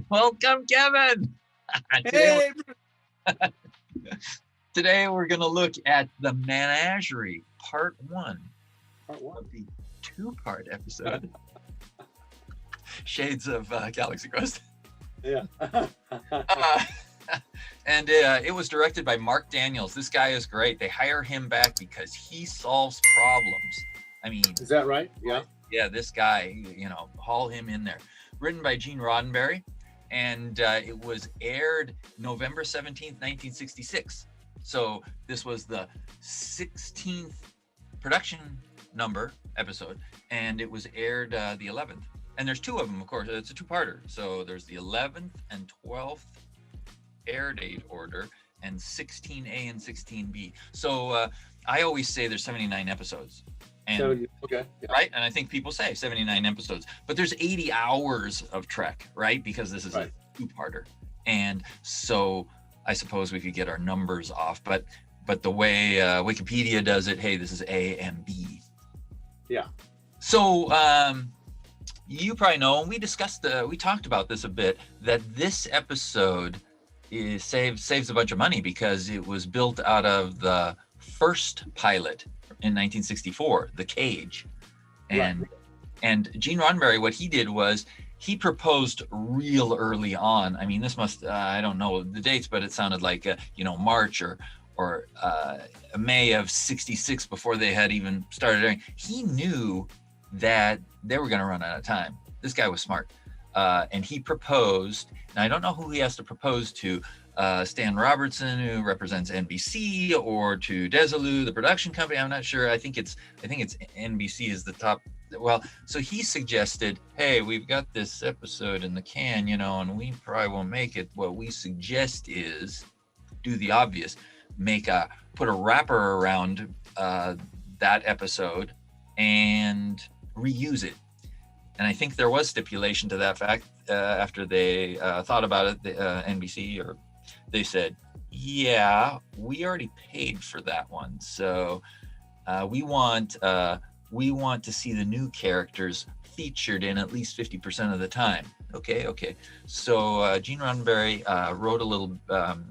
Welcome, Kevin. Hey, Today we're going to look at the Menagerie, Part 1 part one. of the two-part episode. Shades of Galaxy Quest. Yeah. And it was directed by Marc Daniels. This guy is great. They hire him back because he solves problems. I mean, Is that right? Yeah. yeah, this guy, haul him in there. Written by Gene Roddenberry, and it was aired November 17th, 1966. So this was the 16th production number episode, and it was aired the 11th. And there's two of them, of course. It's a two-parter. So there's the 11th and 12th air date order, and 16A and 16B. So I always say there's 79 episodes. And, okay. Yeah. right? And I think people say 79 episodes, but there's 80 hours of Trek, right? Because this is Right. a two-parter. And so I suppose we could get our numbers off, but the way Wikipedia does it, hey, this is A and B. Yeah. So you probably know, and we talked about this a bit, that this episode saves a bunch of money because it was built out of the first pilot in 1964, The Cage. And Right. and Gene Roddenberry, what he did was he proposed real early on. I mean, this must I don't know the dates, but it sounded like March or May of 66 before they had even started airing. He knew that they were going to run out of time. This guy was smart. And he proposed, and I don't know who he has to propose to, Stan Robertson, who represents NBC, or to Desilu, the production company. I'm not sure. I think it's NBC is the top. Well, so he suggested, hey, we've got this episode in the can, and we probably won't make it. What we suggest is do the obvious, put a wrapper around that episode and reuse it. And I think there was stipulation to that fact after they thought about it, NBC, or they said, yeah, we already paid for that one. So we want to see the new characters featured in at least 50% of the time. Okay. So Gene Roddenberry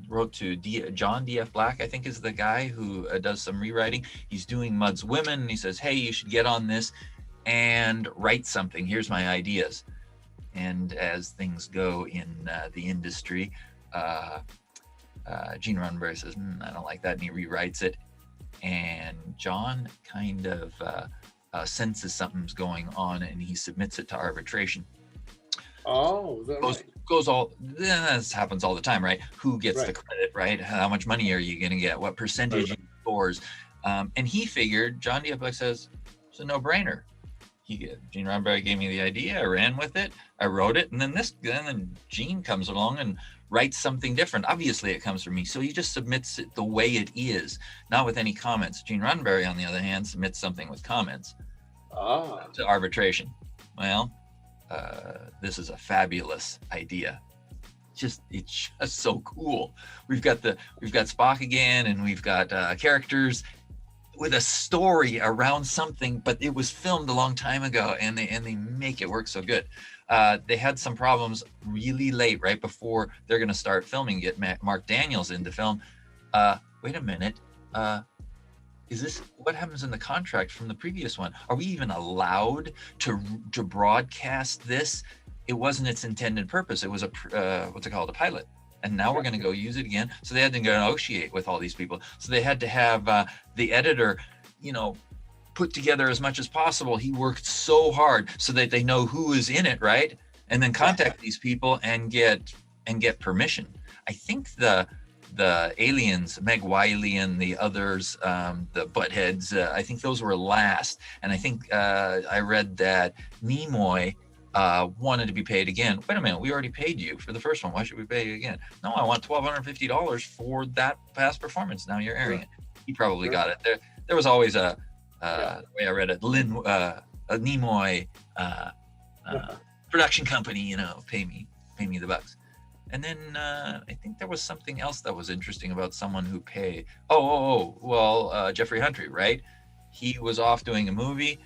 wrote to John D.F. Black, I think is the guy who does some rewriting. He's doing Mudd's Women, and he says, hey, you should get on this and write something. Here's my ideas. And as things go in the industry, Gene Roddenberry says, I don't like that, and he rewrites it. And John kind of senses something's going on, and he submits it to arbitration. Oh, is that right? This happens all the time, right? Who gets the Right. credit, right? How much money are you going to get? What percentage Right. scores? And he figured, John D.F. Black says, it's a no-brainer. Gene Roddenberry gave me the idea. I ran with it. I wrote it, and then Gene comes along and writes something different. Obviously, it comes from me, so he just submits it the way it is, not with any comments. Gene Roddenberry, on the other hand, submits something with comments to arbitration. Well, this is a fabulous idea. It's just so cool. We've got Spock again, and we've got characters with a story around something, but it was filmed a long time ago, and they make it work so good. They had some problems really late, right before they're going to start filming, get Marc Daniels in to film. Wait a minute. Is this what happens in the contract from the previous one? Are we even allowed to broadcast this? It wasn't its intended purpose. It was a pilot. And now we're going to go use it again. So they had to negotiate with all these people. So they had to have the editor, put together as much as possible. He worked so hard so that they know who is in it, right? And then contact these people and get permission. I think the aliens, Meg Wiley and the others, the buttheads, I think those were last. And I think I read that Nimoy wanted to be paid again. Wait a minute, we already paid you for the first one. Why should we pay you again? No, I want $1,250 for that past performance. Now you're airing it. He probably got it. There was always the way I read it, a Nimoy production company, pay me the bucks. And then I think there was something else that was interesting about someone who paid. Jeffrey Hunter, right? He was off doing a movie.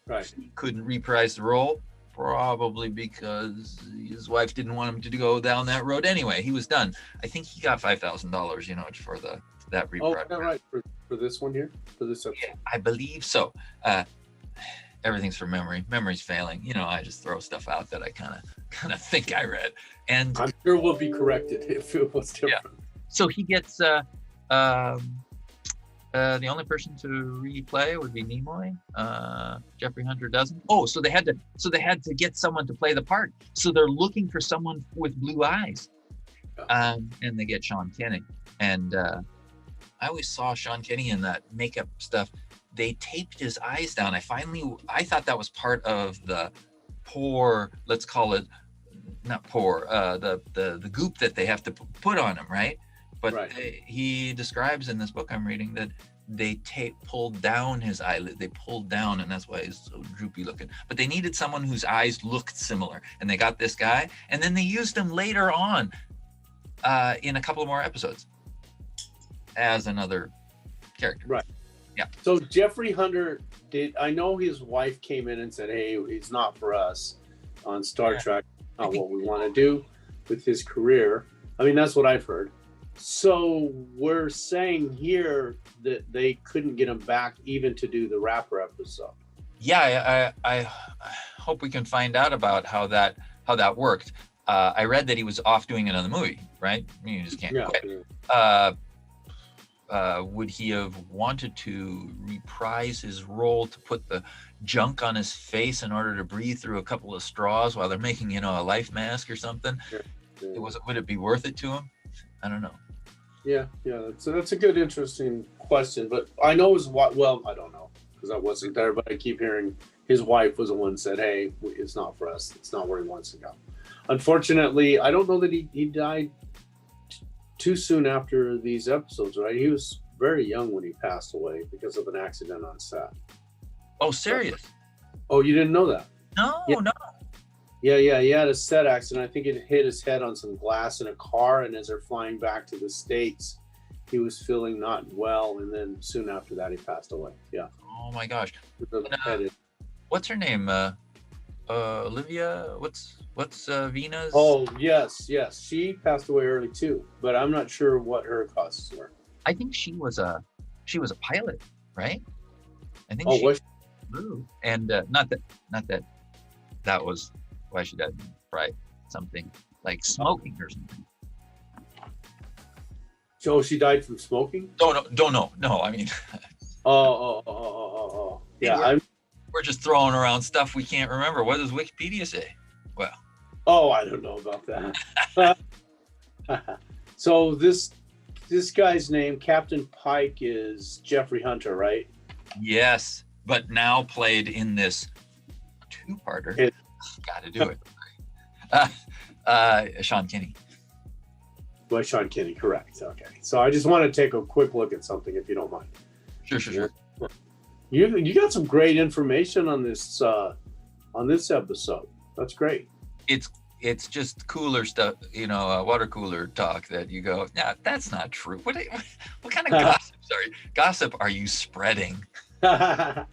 Right. He couldn't reprise the role. probably because his wife didn't want him to go down that road anyway. He was done. I think he got $5,000, for that rebroadcast. Oh, right, for this one here, for this episode. Yeah, I believe so. Everything's from memory. Memory's failing. I just throw stuff out that I kind of think I read, and I'm sure we'll be corrected if it was different. Yeah. So he gets the only person to replay would be Nimoy. Jeffrey Hunter doesn't. Oh, so they had to get someone to play the part. So they're looking for someone with blue eyes, and they get Sean Kenny. And I always saw Sean Kenny in that makeup stuff. They taped his eyes down. I thought that was part of the pour. Let's call it not pour. The goop that they have to put on him, right? But right. He describes in this book I'm reading that they pulled down his eyelid. They pulled down, and that's why he's so droopy looking. But they needed someone whose eyes looked similar, and they got this guy. And then they used him later on in a couple of more episodes as another character. Right. Yeah. So Jeffrey Hunter I know his wife came in and said, hey, he's not for us on Star Trek, not what we want to do with his career. I mean, that's what I've heard. So we're saying here that they couldn't get him back even to do the Rapper episode. Yeah, I hope we can find out about how that worked. I read that he was off doing another movie, right? I mean, you just can't quit. Yeah. Would he have wanted to reprise his role to put the junk on his face in order to breathe through a couple of straws while they're making, a life mask or something? Yeah. Would it be worth it to him? I don't know. Yeah. That's a good, interesting question. But I know I don't know because I wasn't there, but I keep hearing his wife was the one who said, hey, it's not for us. It's not where he wants to go. Unfortunately, I don't know that he died too soon after these episodes, right? He was very young when he passed away because of an accident on set. Oh, serious? Oh, you didn't know that? No. Yeah. He had a set accident. I think it hit his head on some glass in a car, and as they're flying back to the States, he was feeling not well, and then soon after that, he passed away. Yeah. Oh my gosh. What's her name? Olivia? What's Vina's? Oh, yes. She passed away early too, but I'm not sure what her causes were. I think she was a pilot, right? I think. Oh, was she? And not that was why she died, right? Something like smoking or something. So she died from smoking? Don't know. No, I mean. Oh. Yeah, we're just throwing around stuff we can't remember. What does Wikipedia say? Well. Oh, I don't know about that. So this guy's name, Captain Pike, is Jeffrey Hunter, right? Yes, but now played in this two-parter. Got to do it. Sean Kenny. Well, Sean Kenny, correct. Okay. So I just want to take a quick look at something, if you don't mind. Sure. You got some great information on this episode. That's great. It's just cooler stuff, water cooler talk that you go, nah, that's not true. What kind of gossip are you spreading? But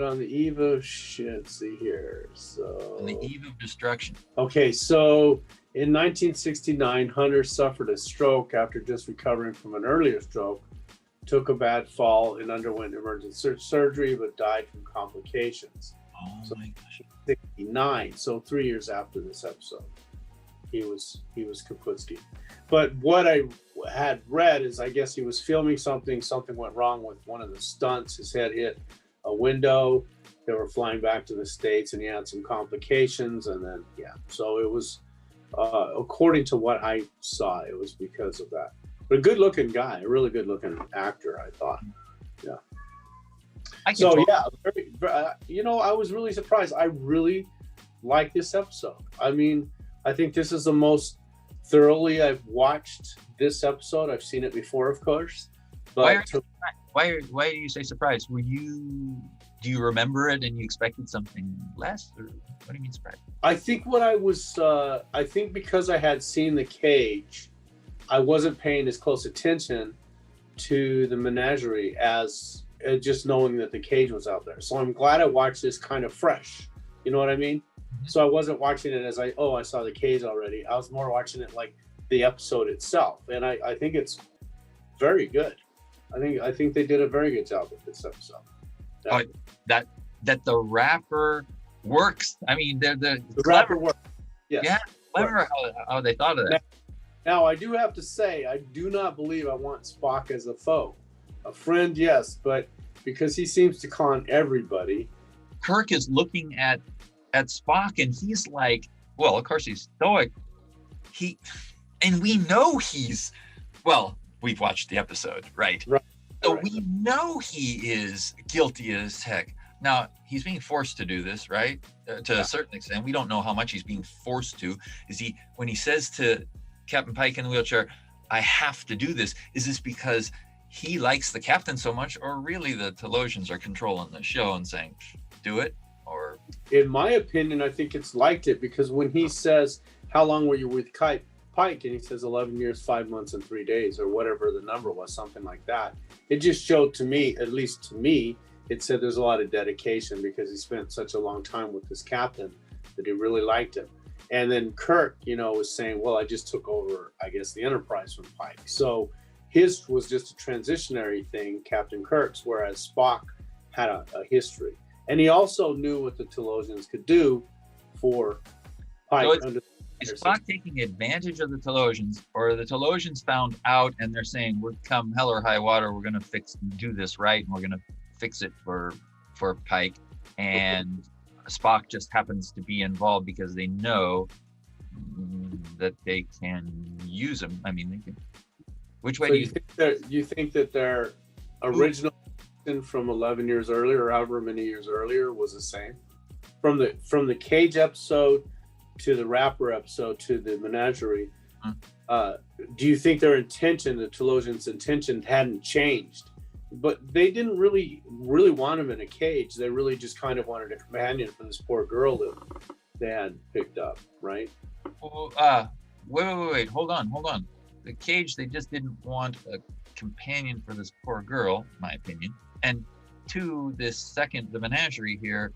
on the eve of shit, see here. So on the eve of destruction. Okay, so in 1969, Hunter suffered a stroke after just recovering from an earlier stroke, took a bad fall and underwent emergency surgery, but died from complications. Oh my gosh. 69, so 3 years after this episode, he was Kaputski. But what I had read is, I guess he was filming something went wrong with one of the stunts. His head hit a window. They were flying back to the States, and he had some complications, and then so it was according to what I saw, it was because of that. But a good looking guy, a really good looking actor, I thought. Yeah. I was really surprised. I really like this episode. I mean, I think this is the most thoroughly I've watched this episode. I've seen it before, of course. But why do you say surprised? Do you remember it and you expected something less, or what do you mean surprised? I think because I had seen The Cage, I wasn't paying as close attention to the Menagerie as just knowing that The Cage was out there. So I'm glad I watched this kind of fresh, You know what I mean? So I wasn't watching it as I saw the cage already. I was more watching it like the episode itself, and I think it's very good. I think they did a very good job with this episode. That the rapper works. I mean, the rapper works. Yes. Yeah, clever how they thought of that. Now, I do have to say, I do not believe I want Spock as a foe. A friend, yes, but because he seems to con everybody. Kirk is looking at Spock, and he's like, well, of course he's stoic. And we know we've watched the episode, right? So we know he is guilty as heck. Now, he's being forced to do this, right? To a certain extent. We don't know how much he's being forced to. When he says to Captain Pike in the wheelchair, I have to do this, is this because he likes the captain so much, or really the Talosians are controlling the show and saying, do it? Or in my opinion, I think it's liked it, because when he says, how long were you with Pike? And he says 11 years, 5 months, and 3 days, or whatever the number was, something like that. It just showed to me, at least to me, it said there's a lot of dedication, because he spent such a long time with this captain that he really liked him. And then Kirk, was saying, well, I just took over, I guess, the Enterprise from Pike. So his was just a transitionary thing, Captain Kirk's, whereas Spock had a history. And he also knew what the Talosians could do for Pike. So is Spock taking advantage of the Talosians, or the Talosians found out and they're saying, we're come hell or high water, we're going to do this right, and we're going to fix it for Pike, and Spock just happens to be involved because they know that they can use him. I mean, they can. Which way you think that their original from 11 years earlier, or however many years earlier, was the same? From the cage episode to the rapper episode to the Menagerie, do you think their intention, the Talosians' intention, hadn't changed? But they didn't really want him in a cage. They really just kind of wanted a companion for this poor girl that they had picked up, right? Well, wait, hold on. The cage, they just didn't want a companion for this poor girl, my opinion. And to the Menagerie here,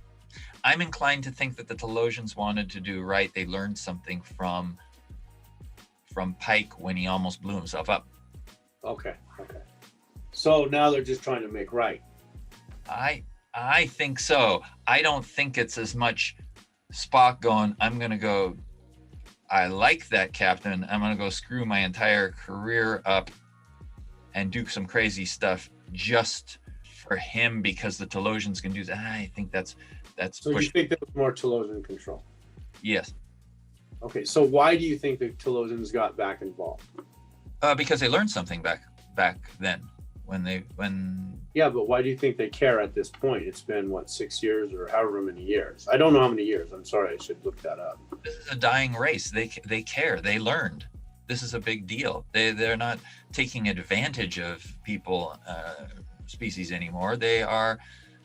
I'm inclined to think that the Talosians wanted to do right. They learned something from Pike when he almost blew himself up. Okay. So now they're just trying to make right. I think so. I don't think it's as much Spock going, I'm going to go, I like that captain, I'm going to go screw my entire career up and do some crazy stuff just for him because the Talosians can do that. I think that's so you think there was more Talosian control? Yes. Okay, so why do you think the Talosians got back involved? Because they learned something back then. Yeah, but why do you think they care at this point? It's been 6 years or however many years? I don't know how many years. I'm sorry, I should look that up. This is a dying race. They care. They learned. This is a big deal. They're not taking advantage of people, species anymore. They are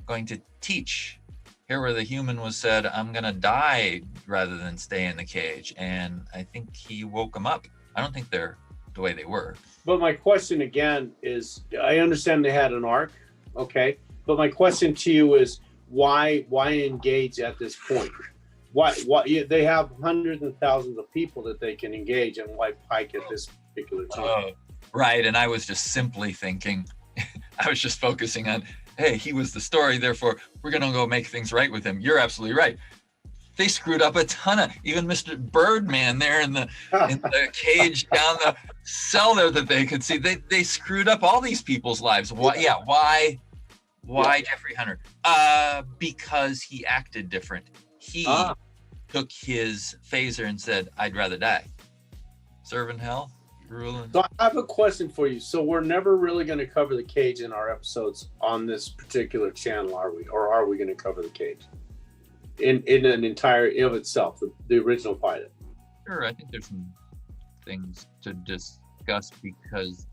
going to teach. Here where the human was said, I'm going to die rather than stay in the cage. And I think he woke them up. I don't think they're the way they were. But my question again is, I understand they had an arc, okay? But my question to you is, why engage at this point? Why they have hundreds and thousands of people that they can engage, and why Pike at this particular time? Right, and I was just simply thinking, I was just focusing on, hey, he was the story, therefore we're going to go make things right with him. You're absolutely right. They screwed up a ton of, even Mr. Birdman there in the cage down the cell there that they could see. They screwed up all these people's lives. Why? Yeah. Why Jeffrey Hunter? Because he acted different. He took his phaser and said, "I'd rather die." Serve in hell. Ruling. So I have a question for you. So we're never really going to cover the cage in our episodes on this particular channel, are we? Or are we going to cover the cage in an entire of itself, the original pilot? Sure, I think there's some things to discuss because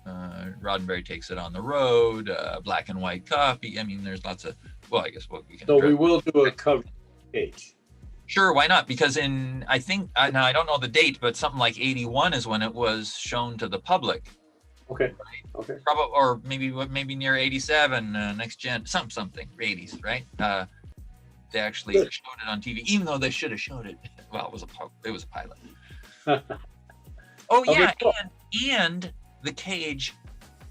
Roddenberry takes it on the road, black and white copy. I mean, there's lots of, well, I guess what we can. So we will do a cover cage. Sure, why not? Because I think, now I don't know the date, but something like 81 is when it was shown to the public. Okay. Right? Okay. Probably, or maybe near 87, next gen, something, 80s, right? they actually showed it on TV, even though they should have showed it. Well, it was a pilot. Oh yeah, Okay, cool. and the cage,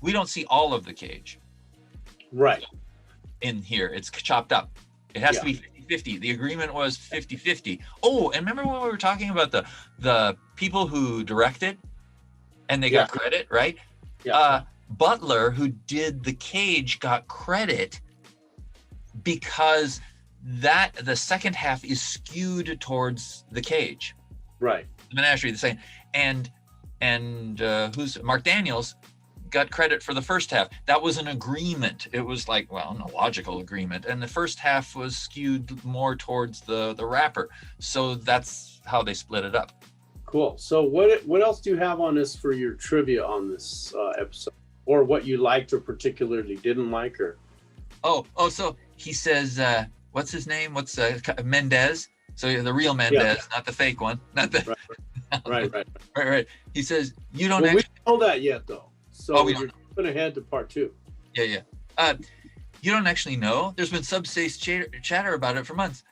we don't see all of the cage Right. in here. It's chopped up. It has to be 50-50. The agreement was 50-50. Oh, and remember when we were talking about the people who directed and they got credit, right? Yeah. Butler, who did the cage, got credit because the second half is skewed towards the cage. Right. The Menagerie, the same. And who's Marc Daniels got credit for the first half. That was an agreement. It was like, well, a logical agreement. And the first half was skewed more towards the rapper. So that's how they split it up. Cool. So what else do you have on this for your trivia on this episode, or what you liked or particularly didn't like? Or So he says, what's his name? What's Mendez? So the real Mendez, not the fake one, not the right. He says you don't. Well, we don't know that yet, though. So we we're jumping ahead to part 2. Yeah. You don't actually know. There's been subspace chatter about it for months.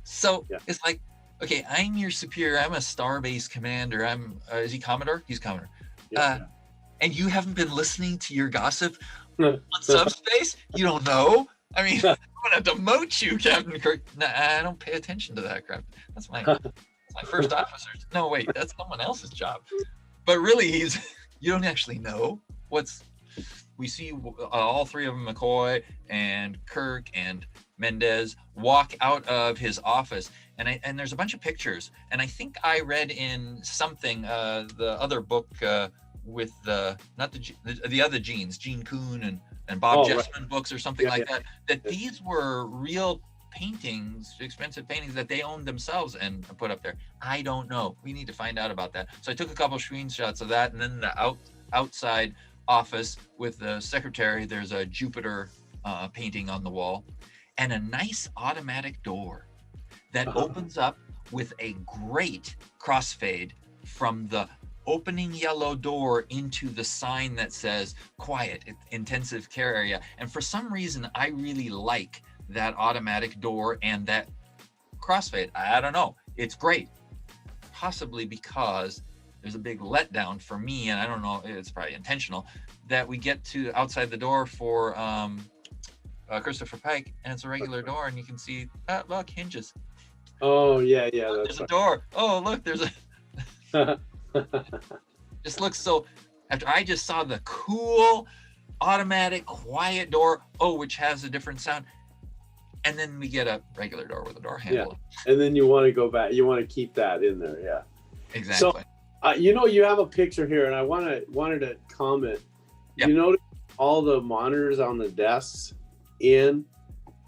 So it's like, okay, I'm your superior. I'm a starbase commander. I'm is he Commodore? He's Commodore. And you haven't been listening to your gossip on subspace? You don't know? I mean, I'm gonna demote you, Captain Kirk. Nah, I don't pay attention to that crap. That's my first officer. No, wait, that's someone else's job. But really, you don't actually know we see all three of them, McCoy and Kirk and Mendez, walk out of his office, and there's a bunch of pictures. And I think I read in something, the other book with the other Genes, Gene Kuhn and Bob Jessman books or something that these were real paintings, expensive paintings that they owned themselves and put up there. I don't know. We need to find out about that. So I took a couple screenshots of that, and then the outside office with the secretary, there's a Jupiter painting on the wall, and a nice automatic door that opens up with a great crossfade from the opening yellow door into the sign that says quiet, intensive care area. And for some reason, I really like that automatic door and that crossfade. I don't know. It's great. Possibly because there's a big letdown for me, and I don't know, it's probably intentional, that we get to outside the door for Christopher Pike, and it's a regular door, and you can see, look, hinges. Oh, yeah, there's a door. Oh, look, there's a... Just looks so... After I just saw the cool, automatic, quiet door, which has a different sound, and then we get a regular door with a door handle. Yeah, and then you want to go back. You want to keep that in there, yeah. Exactly. So, you have a picture here, and I wanted to comment. Yep. You notice all the monitors on the desks in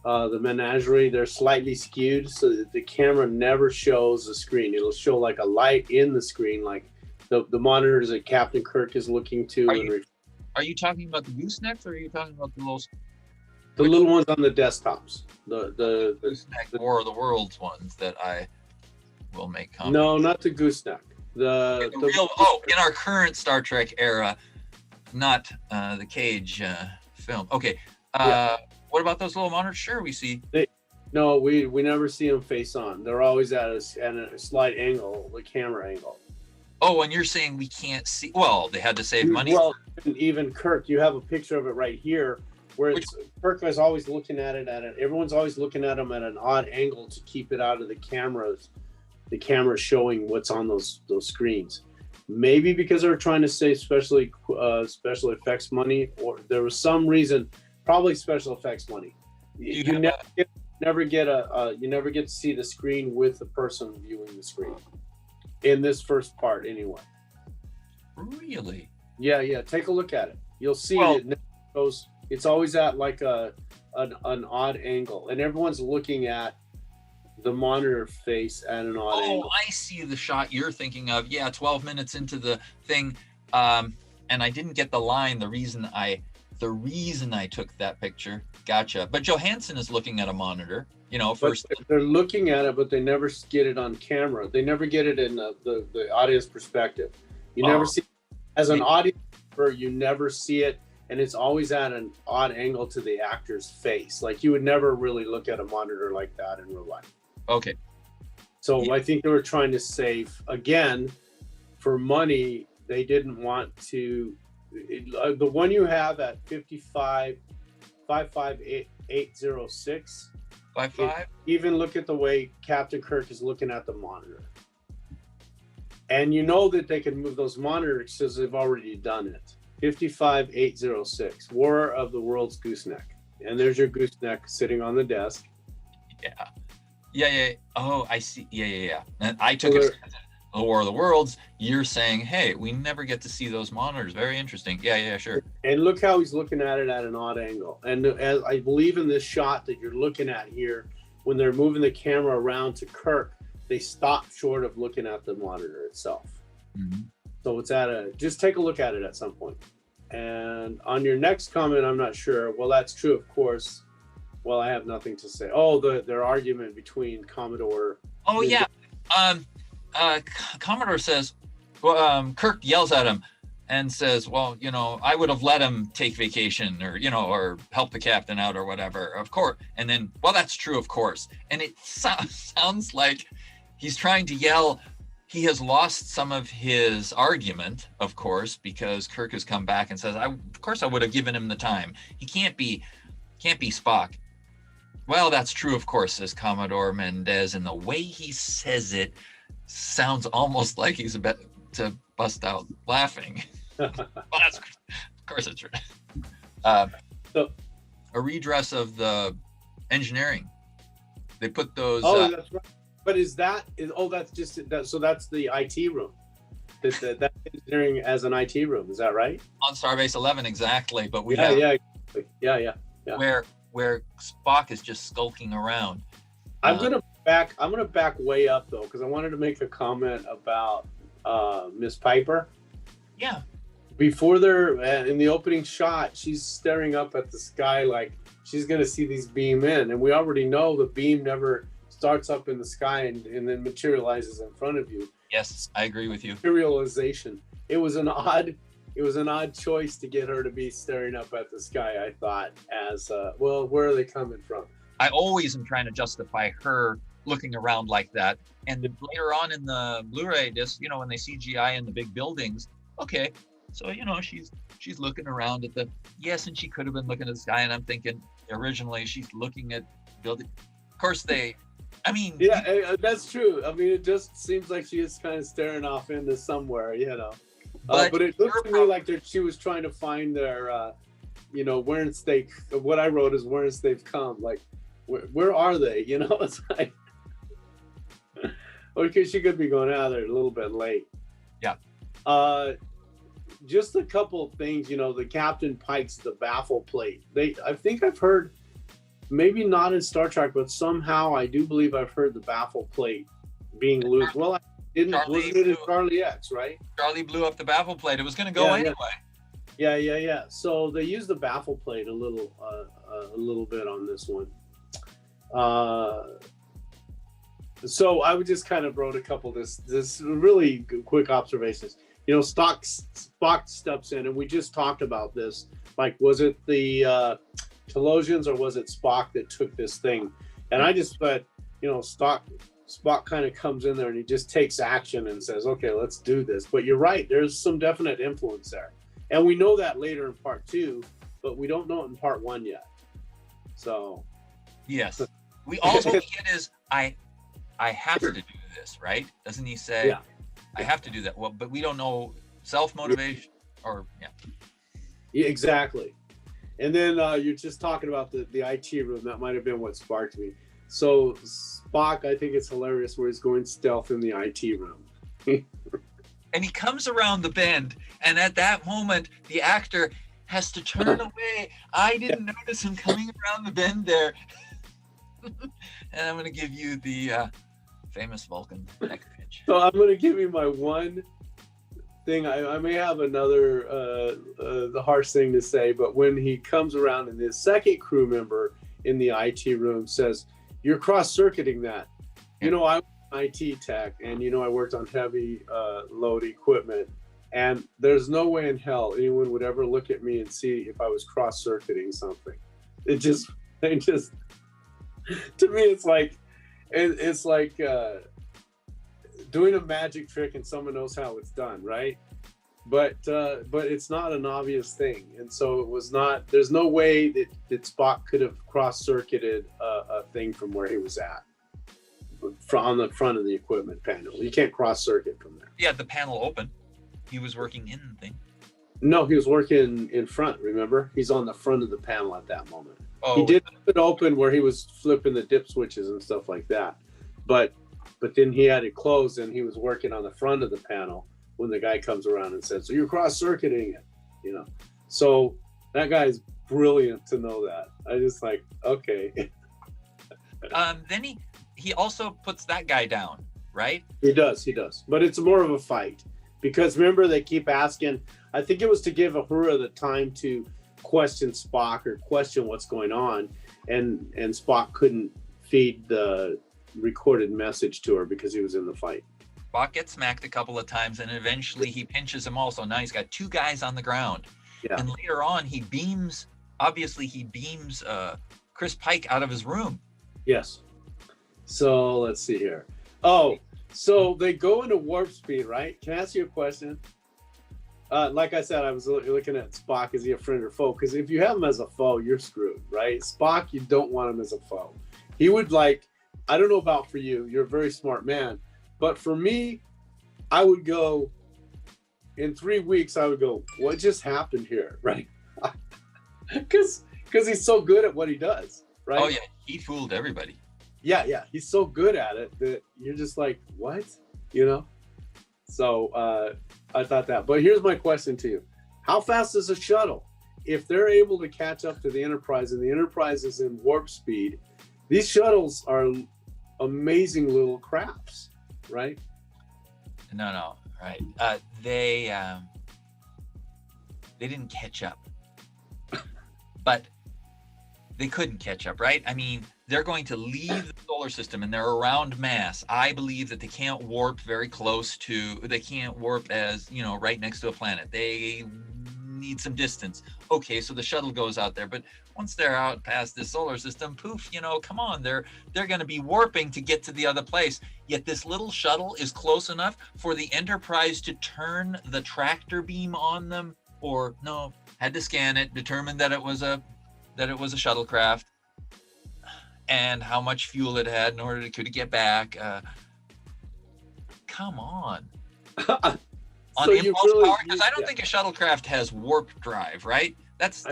the Menagerie, they're slightly skewed so that the camera never shows the screen. It'll show like a light in the screen, like the monitors that Captain Kirk is looking to. Are you talking about the goosenecks, or are you talking about the little ones on the desktops? The gooseneck War of the Worlds ones that I will make comment. No, not the gooseneck. The real in our current Star Trek era, not the Cage film. Okay. What about those little monitors? Sure, we see. No, we never see them face on. They're always at a slight angle, the camera angle. Oh, and you're saying we can't see? Well, they had to save money. Well, even Kirk, you have a picture of it right here, where Kirk is always looking at it everyone's always looking at him at an odd angle to keep it out of the cameras. The camera showing what's on those screens. Maybe because they were trying to save special effects money, or there was some reason. Probably special effects money. You never get to see the screen with the person viewing the screen in this first part, anyway. Really? Yeah. Take a look at it. You'll see it goes. It's always at like an odd angle, and everyone's looking at the monitor face at an odd angle. I see the shot you're thinking of. Yeah, 12 minutes into the thing, and I didn't get the line. The reason I took that picture. Gotcha. But Johansson is looking at a monitor. First they're looking at it, but they never get it on camera. They never get it in the audience perspective. You never see as an audience member. You never see it and it's always at an odd angle to the actor's face. Like you would never really look at a monitor like that in real life. Okay. So Yeah. I think they were trying to save, again, for money. They didn't want to, the one you have at 55806, 5.5. even look at the way Captain Kirk is looking at the monitor. And you know that they can move those monitors because they've already done it. 55806, War of the World's Gooseneck. And there's your gooseneck sitting on the desk. Yeah. Oh, I see. Yeah. And I took it as the War of the Worlds. You're saying, hey, we never get to see those monitors. Very interesting. Yeah, sure. And look how he's looking at it at an odd angle. And as I believe in this shot that you're looking at here, when they're moving the camera around to Kirk, they stop short of looking at the monitor itself. Mm-hmm. So it's just take a look at it at some point. And on your next comment, I'm not sure. Well, that's true, of course. Well, I have nothing to say. Oh, their argument between Commodore. Oh, yeah. Commodore says, well, Kirk yells at him and says, well, I would have let him take vacation or, or help the captain out or whatever, of course. And then, well, that's true, of course. And it sounds like he's trying to yell. He has lost some of his argument, of course, because Kirk has come back and says, of course I would have given him the time. He can't be Spock. Well, that's true, of course, says Commodore Mendez. And the way he says it sounds almost like he's about to bust out laughing. Well, of course it's true. A redress of the engineering. They put those. Oh, that's right. But that's just that. So that's the IT room. That engineering as an IT room. Is that right? On Starbase 11, exactly. But we yeah. Where Spock is just skulking around. I'm gonna back way up though, because I wanted to make a comment about Miss Piper. Yeah. Before they're in the opening shot, she's staring up at the sky like she's gonna see these beam in, and we already know the beam never starts up in the sky and then materializes in front of you. Yes, I agree with you. Materialization. It was an odd choice to get her to be staring up at the sky, I thought, as well, where are they coming from? I always am trying to justify her looking around like that. And then later on in the Blu-ray disc, when they CGI in the big buildings, okay, so she's looking around at yes, and she could have been looking at the sky, and I'm thinking originally she's looking at building. Of course yeah, that's true. I mean, it just seems like she is kind of staring off into somewhere, but it looks to me like she was trying to find their whence they. What I wrote is whence they've come. Like, where are they? It's like, because she could be going out there a little bit late. Yeah. Just a couple of things. The Captain Pike's the baffle plate. I think I've heard. Maybe not in Star Trek, but somehow I do believe I've heard the baffle plate being loose. Well, I didn't. Wasn't it in Charlie X, right? Charlie blew up the baffle plate. It was going to go anyway. Yeah. So they used the baffle plate a little bit on this one. So I would just kind of wrote a couple this really quick observations. Spock steps in, and we just talked about this. Like, was it the Talosians or was it Spock that took this thing? And I just thought, Spock kind of comes in there and he just takes action and says, okay, let's do this. But you're right, there's some definite influence there. And we know that later in part 2, but we don't know it in part 1 yet. So. Yes. We also get is, I have to do this, right? Doesn't he say, yeah. I have to do that? Well, but we don't know self-motivation or, yeah. Yeah, exactly. And then you're just talking about the IT room. That might have been what sparked me. So Spock, I think it's hilarious where he's going stealth in the IT room. And he comes around the bend, and at that moment, the actor has to turn away. I didn't notice him coming around the bend there. And I'm going to give you the famous Vulcan neck pitch. So I'm going to give you my one thing. I may have another the harsh thing to say, but when he comes around and the second crew member in the IT room says, "You're cross-circuiting that." I'm IT tech, and I worked on heavy load equipment. And there's no way in hell anyone would ever look at me and see if I was cross-circuiting something. It just to me, it's like doing a magic trick and someone knows how it's done, right? But it's not an obvious thing, and so it was not. There's no way that Spock could have cross-circuited a thing from where he was at, on the front of the equipment panel. You can't cross-circuit from there. Yeah, the panel open. He was working in the thing. No, he was working in front. Remember, he's on the front of the panel at that moment. Oh, he did have it open where he was flipping the dip switches and stuff like that, but then he had it closed and he was working on the front of the panel when the guy comes around and says, "So you're cross-circuiting it," you know. So that guy's brilliant to know that. I just like, okay. Then he also puts that guy down, right? He does, but it's more of a fight because remember they keep asking. I think it was to give Uhura the time to question Spock or question what's going on, and Spock couldn't feed the recorded message to her because he was in the fight. Spock gets smacked a couple of times, and eventually he pinches him also. Now he's got two guys on the ground. Yeah. And later on, he beams Chris Pike out of his room. Yes. So let's see here. Oh, so they go into warp speed, right? Can I ask you a question? Like I said, I was looking at Spock. Is he a friend or foe? Because if you have him as a foe, you're screwed, right? Spock, you don't want him as a foe. He would I don't know about for you. You're a very smart man. But for me, I would go, in 3 weeks, I would go, what just happened here, right? Because he's so good at what he does, right? Oh, yeah. He fooled everybody. Yeah. He's so good at it that you're just like, what? You know? So I thought that. But here's my question to you. How fast is a shuttle? If they're able to catch up to the Enterprise and the Enterprise is in warp speed, these shuttles are amazing little crafts, right? No, right. They didn't catch up, but they couldn't catch up, right? I mean, they're going to leave the solar system and they're around mass. I believe that they can't warp they can't warp as, right next to a planet. They need some distance. Okay, so the shuttle goes out there, but once they're out past the solar system, poof, come on, they're going to be warping to get to the other place. Yet this little shuttle is close enough for the Enterprise to turn the tractor beam on them, or no, had to scan it, determined that it was a shuttlecraft, and how much fuel it had in order to get back. Come on. On So impulse power, because I don't think a shuttlecraft has warp drive, right? That's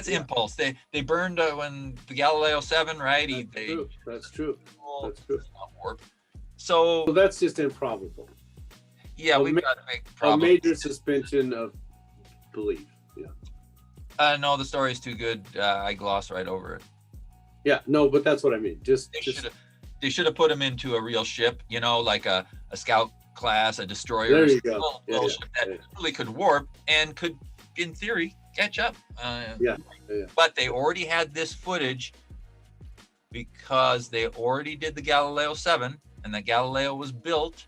impulse. They burned when the Galileo 7, right? That's true. That's not warp. So that's just improbable. Yeah, we've got a big problem. A major suspension of belief. Yeah. No, the story is too good. I gloss right over it. Yeah, no, but that's what I mean. They should have put him into a real ship, like a scout class, a destroyer. There you go. Little ship that really could warp and could, in theory, catch up. But they already had this footage because they already did the Galileo 7, and the Galileo was built,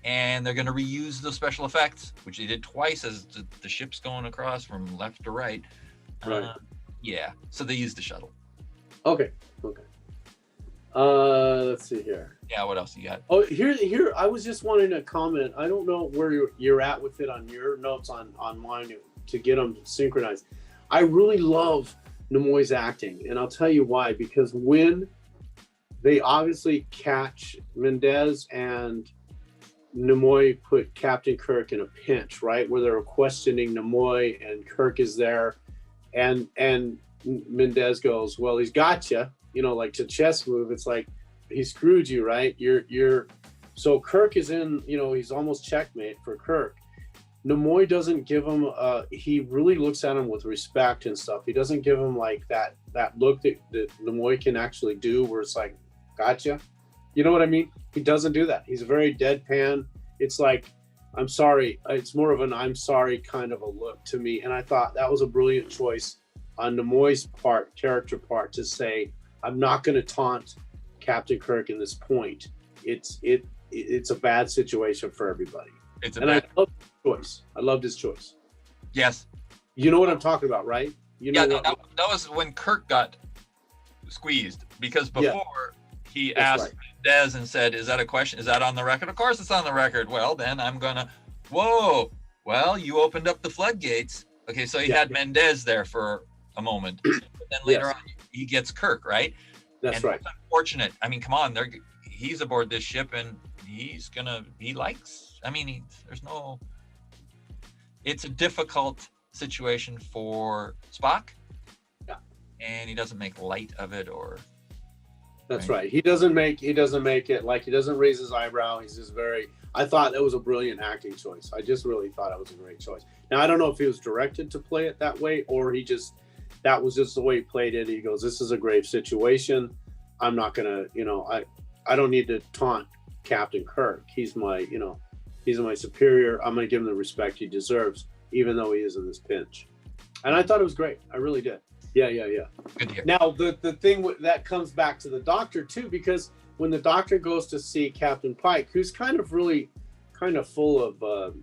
and they're going to reuse those special effects, which they did twice as the ship's going across from left to right. Right. So they used the shuttle. Okay. Let's see here. Yeah, what else you got? Oh, here. I was just wanting to comment. I don't know where you're at with it on your notes on mine to get them synchronized. I really love Nimoy's acting, and I'll tell you why. Because when they obviously catch Mendez and Nimoy put Captain Kirk in a pinch, right, where they were questioning Nimoy and Kirk is there, and Mendez goes, "Well, he's got you." Like to chess move, it's like he screwed you, right? So Kirk is in, he's almost checkmate for Kirk. Nimoy doesn't give him he really looks at him with respect and stuff. He doesn't give him like that look that Nimoy can actually do where it's like, gotcha. You know what I mean? He doesn't do that. He's very deadpan. It's like, I'm sorry. It's more of an I'm sorry kind of a look to me. And I thought that was a brilliant choice on Nimoy's character part, to say, I'm not going to taunt Captain Kirk in this point. It's a bad situation for everybody. It's a And I loved his choice. I loved his choice. Yes. You know what I'm talking about, right? You know that was when Kirk got squeezed, because before he asked Des and said, "Is that a question? Is that on the record?" Of course it's on the record. Well, then I'm gonna. Whoa. Well, you opened up the floodgates. Okay, so he had Mendez there for a moment, but then later on he gets Kirk, right? That's right. That's unfortunate. I mean, come on, he's aboard this ship and he likes. I mean, it's a difficult situation for Spock. Yeah. And he doesn't make light of it, or. That's right. He doesn't make it like, he doesn't raise his eyebrow. He's just I thought that was a brilliant acting choice. I just really thought it was a great choice. Now, I don't know if he was directed to play it that way, or that was just the way he played it. He goes, "This is a grave situation. I'm not going to, I don't need to taunt Captain Kirk. He's my superior. I'm going to give him the respect he deserves, even though he is in this pinch." And I thought it was great. I really did. Yeah. Good to hear. Now, the thing that comes back to the Doctor, too, because when the Doctor goes to see Captain Pike, who's kind of full of,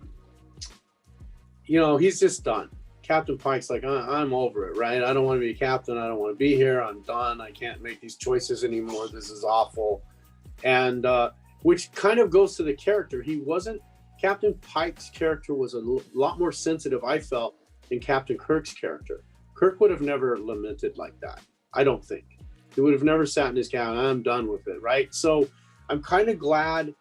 he's just done. Captain Pike's like, I'm over it, right? I don't want to be a captain. I don't want to be here. I'm done. I can't make these choices anymore. This is awful. And which kind of goes to the character. Captain Pike's character was a lot more sensitive, I felt, than Captain Kirk's character. Kirk would have never lamented like that, I don't think. He would have never sat in his cabin, "I'm done with it," right? So I'm kind of glad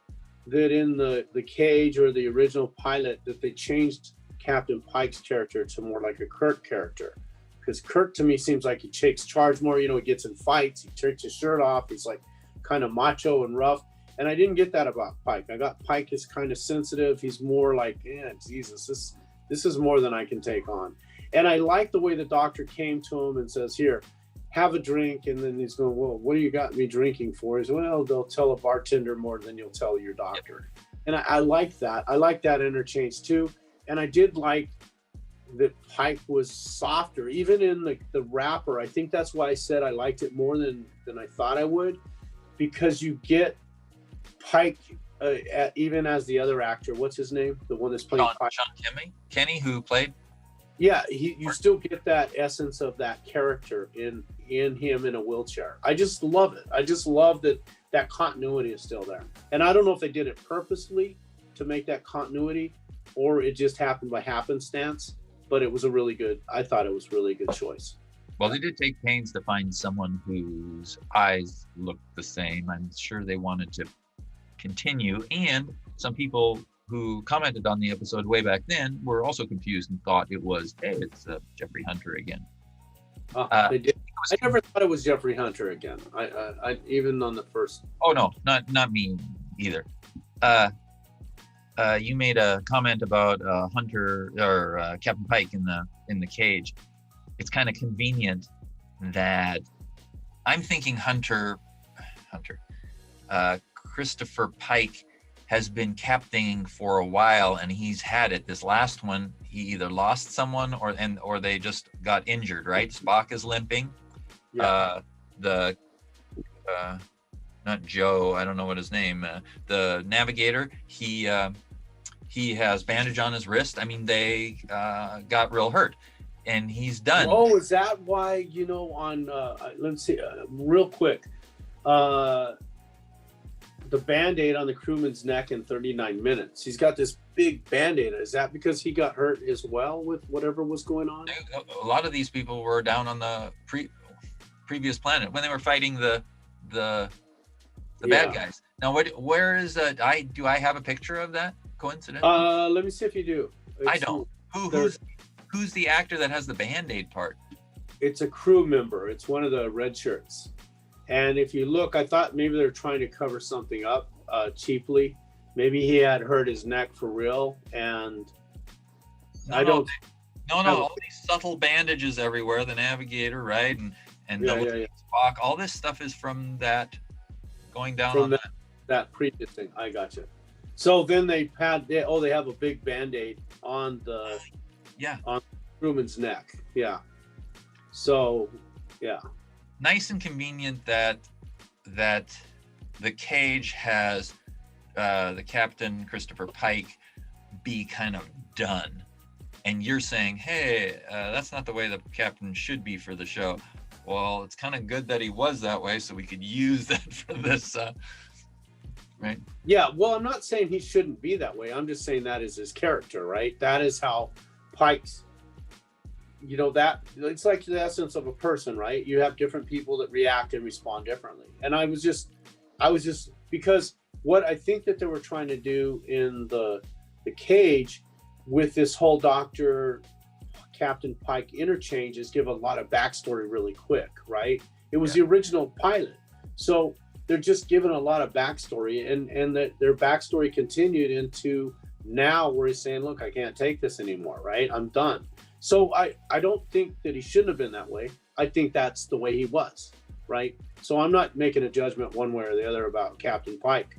that in the Cage or the original pilot that they changed Captain Pike's character to more like a Kirk character. Because Kirk, to me, seems like he takes charge more. He gets in fights, he takes his shirt off, he's like kind of macho and rough. And I didn't get that about Pike. I got Pike is kind of sensitive. He's more like, Jesus, this is more than I can take on. And I like the way the Doctor came to him and says, "Here, have a drink." And then he's going, "Well, what do you got me drinking for?" He's, "Well, they'll tell a bartender more than you'll tell your doctor." And I like that. I like that interchange too. And I did like that Pike was softer, even in the wrapper. I think that's why I said I liked it more than I thought I would, because you get Pike, even as the other actor. What's his name? The one that's playing Pike. Sean Kenny, who played. Yeah, you still get that essence of that character in him in a wheelchair. I just love it. I just love that continuity is still there. And I don't know if they did it purposely to make that continuity, or it just happened by happenstance, but it was I thought it was a really good choice. Well, they did take pains to find someone whose eyes looked the same. I'm sure they wanted to continue, and some people who commented on the episode way back then were also confused and thought it was, hey, it's Jeffrey Hunter again. They did. I never thought it was Jeffrey Hunter again. I even on the first. Oh no, not me either. You made a comment about Hunter or Captain Pike in the Cage. It's kind of convenient that I'm thinking Christopher Pike has been captaining for a while, and he's had it. This last one, he either lost someone or they just got injured, right? Spock is limping. Yeah. Not Joe, I don't know what his name. The navigator, he has bandage on his wrist. I mean, they got real hurt, and he's done. Oh, is that why? On let's see, real quick. The Band-Aid on the crewman's neck in 39 minutes. He's got this big Band-Aid. Is that because he got hurt as well with whatever was going on? A lot of these people were down on the previous planet when they were fighting the bad guys. Now, where is that? Do I have a picture of that? Coincidence? Let me see if you do. I don't. Who's the actor that has the Band-Aid part? It's a crew member. It's one of the red shirts. And if you look, I thought maybe they're trying to cover something up cheaply. Maybe he had hurt his neck for real, and No, all these subtle bandages everywhere. The navigator, right, and Spock. All this stuff is from that going down from on that previous thing. I got you. So then they have a big Band-Aid on the on the crewman's neck. Yeah. So yeah. Nice and convenient that the Cage has the captain, Christopher Pike, be kind of done. And you're saying, hey, that's not the way the captain should be for the show. Well, it's kind of good that he was that way, so we could use that for this, right? Yeah, well, I'm not saying he shouldn't be that way. I'm just saying that is his character, right? That is how Pike's, that it's like the essence of a person, right? You have different people that react and respond differently. And I was just because what I think that they were trying to do in the cage with this whole Dr. Captain Pike interchange is give a lot of backstory really quick, right? It was the original pilot. So they're just giving a lot of backstory, and that their backstory continued into now where he's saying, look, I can't take this anymore, right? I'm done. So I don't think that he shouldn't have been that way. I think that's the way he was, right? So I'm not making a judgment one way or the other about Captain Pike.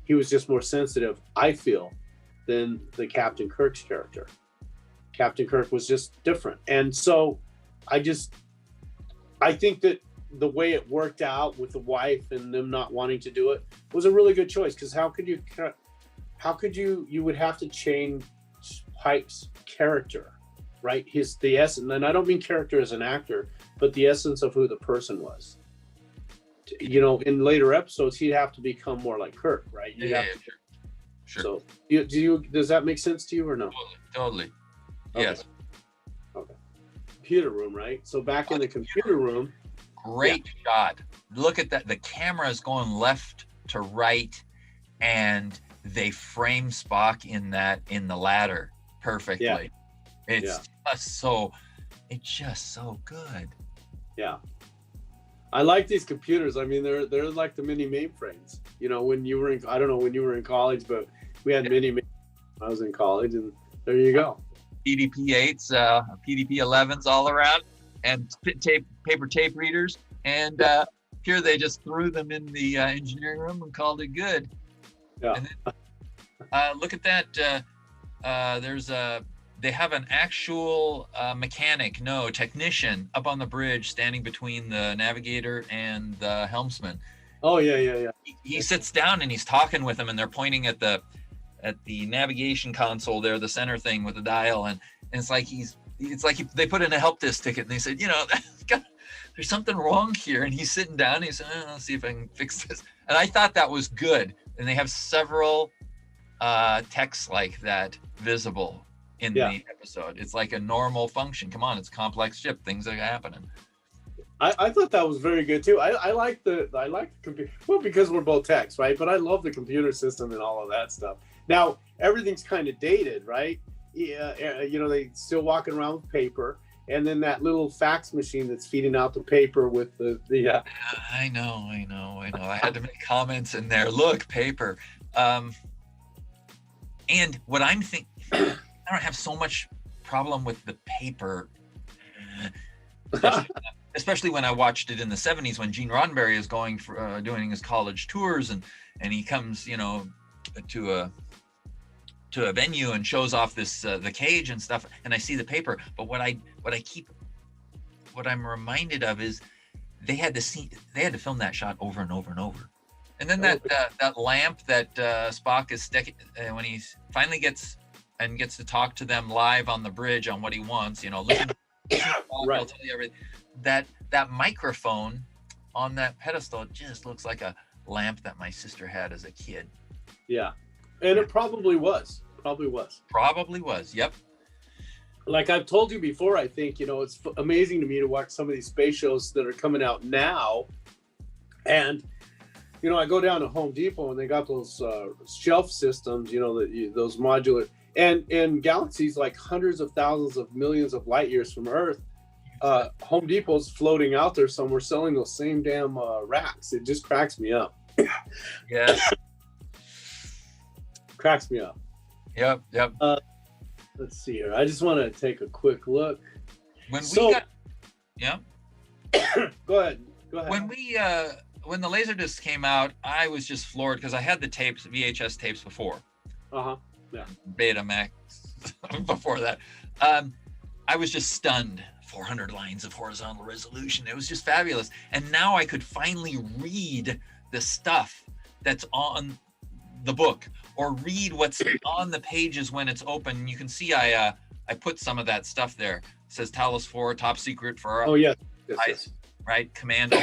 He was just more sensitive, I feel, than the Captain Kirk's character. Captain Kirk was just different. And so I think that the way it worked out with the wife and them not wanting to do it was a really good choice, because how could you would have to change Pike's character, right? The essence, and I don't mean character as an actor, but the essence of who the person was. In later episodes, he'd have to become more like Kirk, right? Sure. So does that make sense to you or no? Totally. Okay. Yes. Okay. Computer room, right? So back in the computer room. Great shot. Look at that. The camera is going left to right, and they frame Spock in the ladder perfectly. Yeah. It's just so good. Yeah. I like these computers. I mean, they're like the mini mainframes. When you were I don't know when you were in college, but we had mini mainframes when I was in college, and there you go. PDP-8s, PDP-11s all around, and paper tape readers. And here they just threw them in the engineering room and called it good. Yeah. And then, look at that. They have an actual technician up on the bridge standing between the navigator and the helmsman. Oh, yeah. He sits down and he's talking with them, and they're pointing at the navigation console there, the center thing with the dial, and it's like they put in a help desk ticket, and they said, there's something wrong here, and he's sitting down and he said, let's see if I can fix this. And I thought that was good. And they have several texts like that visible in the episode. It's like a normal function. Come on, it's a complex ship. Things are happening. I thought that was very good too. I like the computer, well, because we're both techs, right? But I love the computer system and all of that stuff. Now everything's kind of dated, right? Yeah, they still walking around with paper, and then that little fax machine that's feeding out the paper with the. I know. I had to make comments in there. Look, paper. And what I'm thinking, I don't have so much problem with the paper. Especially when I watched it in the 70s when Gene Roddenberry is going for doing his college tours, and he comes, to a venue and shows off this the cage and stuff, and I see the paper. But what I'm reminded of is they had to film that shot over and over and over. And then that lamp that Spock is sticking when he finally gets to talk to them live on the bridge on what he wants, listen, right. I'll tell you everything. That microphone on that pedestal just looks like a lamp that my sister had as a kid. Yeah. And it probably was. Yep. Like I've told you before, I think, it's amazing to me to watch some of these space shows that are coming out now. And, I go down to Home Depot and they got those shelf systems, those modular, and galaxies like hundreds of thousands of millions of light years from Earth. Home Depot's floating out there somewhere selling those same damn racks. It just cracks me up. Yeah. Cracks me up. Yep. Let's see here. I just want to take a quick look. Go ahead. When the Laserdisc came out, I was just floored because I had the tapes, VHS tapes before. Yeah. Betamax before that. I was just stunned. 400 lines of horizontal resolution. It was just fabulous. And now I could finally read the stuff that's on the book, or read what's on the pages when it's open. You can see I put some of that stuff there. It says Talos IV, top secret for our yes. right commando.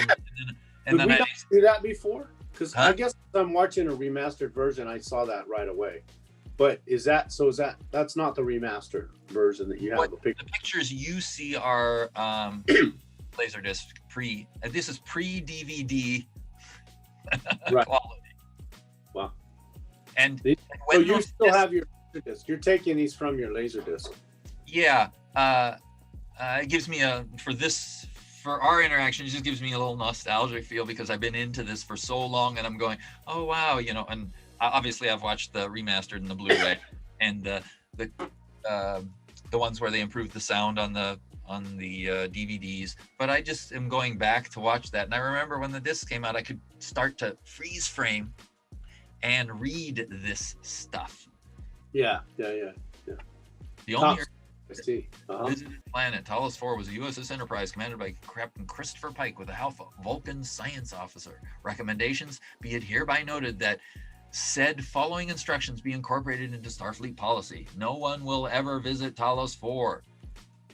And then we not do that before? Because Huh? I guess if I'm watching a remastered version, I saw that right away. But that's not the remastered version that you have? The pictures you see are Laserdisc this is pre-DVD Right. quality. Wow. And So when you those still discs- have your Laserdisc. You're taking these from your Laserdisc. Yeah. It gives me for our interaction, it just gives me a little nostalgic feel because I've been into this for so long, and I'm going, oh wow, and obviously I've watched the remastered and the Blu-ray and the ones where they improved the sound on the DVDs, but I just am going back to watch that. And I remember when the disc came out, I could start to freeze frame and read this stuff. Yeah. The only I see. visited planet, Talos IV, was a USS Enterprise commanded by Captain Christopher Pike with a Alpha Vulcan science officer. Recommendations: be it hereby noted that said following instructions be incorporated into Starfleet policy. No one will ever visit Talos IV.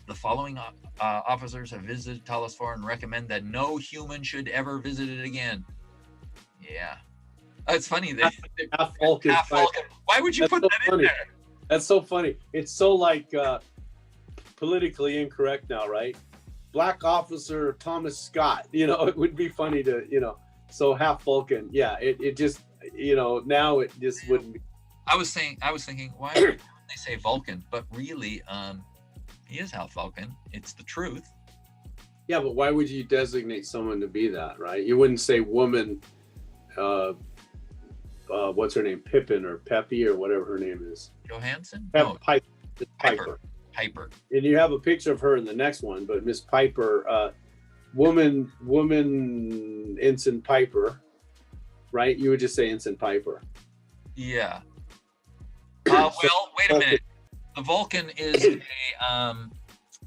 The following officers have visited Talos IV and recommend that no human should ever visit it again. Yeah. It's funny. Half Vulcan. Why would you put that in there? That's so funny. It's so politically incorrect now, right? Black officer Thomas Scott. It would be funny to, so half Vulcan. Yeah, it just, now it just wouldn't be. I was thinking, why would they say Vulcan? But really, he is half Vulcan. It's the truth. Yeah, but why would you designate someone to be that, right? You wouldn't say woman, what's her name? Pippin or Peppy or whatever her name is. Johansson? No, Piper. Piper. And you have a picture of her in the next one, but Miss Piper, woman Ensign Piper, right? You would just say Ensign Piper. Yeah. Well, wait a minute. The Vulcan is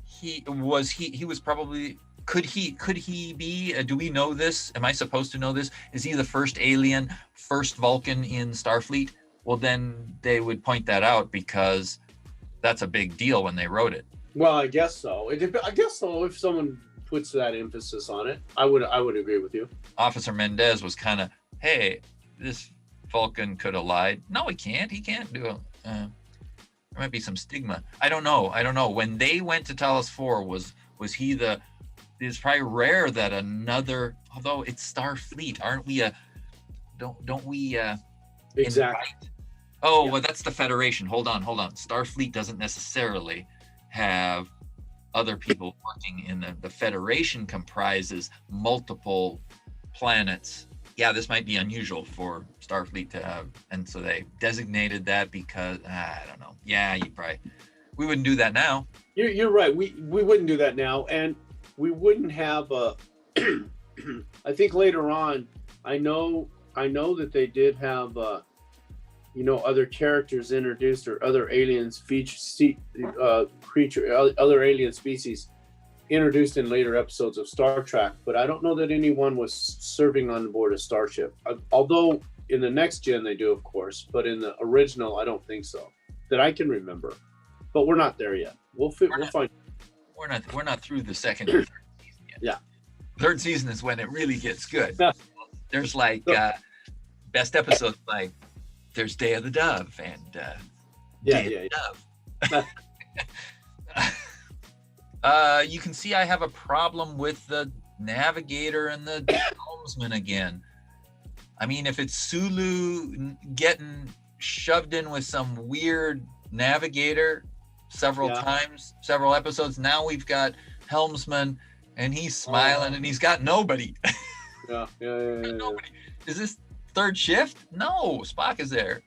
he was probably, could he be, do we know this? Am I supposed to know this? Is he the first alien, first Vulcan in Starfleet? Well, then they would point that out because that's a big deal when they wrote it. Well, I guess so. I guess so. If someone puts that emphasis on it, I would agree with you. Officer Mendez was kind of, hey, this Vulcan could have lied. No, he can't. He can't do it. There might be some stigma. I don't know. When they went to Talos IV, was he it's probably rare that another, although it's Starfleet, aren't we don't we exactly invite? Oh, yeah. Well, that's the Federation. Hold on. Starfleet doesn't necessarily have other people working in the Federation comprises multiple planets. Yeah, this might be unusual for Starfleet to have, and so they designated that because I don't know. Yeah, we wouldn't do that now. You're right. We wouldn't do that now, and we wouldn't have a. I think later on, I know that they did have other characters introduced or other aliens other alien species introduced in later episodes of Star Trek, but I don't know that anyone was serving on board a starship. Although in the next gen they do, of course, but in the original I don't think so, that I can remember. But we're not there yet. We'll find. We're not through the second or third season yet. Yeah, third season is when it really gets good. There's best episodes like there's Day of the Dove and Day of the Dove. You can see I have a problem with the navigator and the helmsman again. I mean, if it's Sulu getting shoved in with some weird navigator several times, several episodes, now we've got helmsman and he's smiling and he's got nobody. Yeah. Nobody. Is this third shift? No, Spock is there.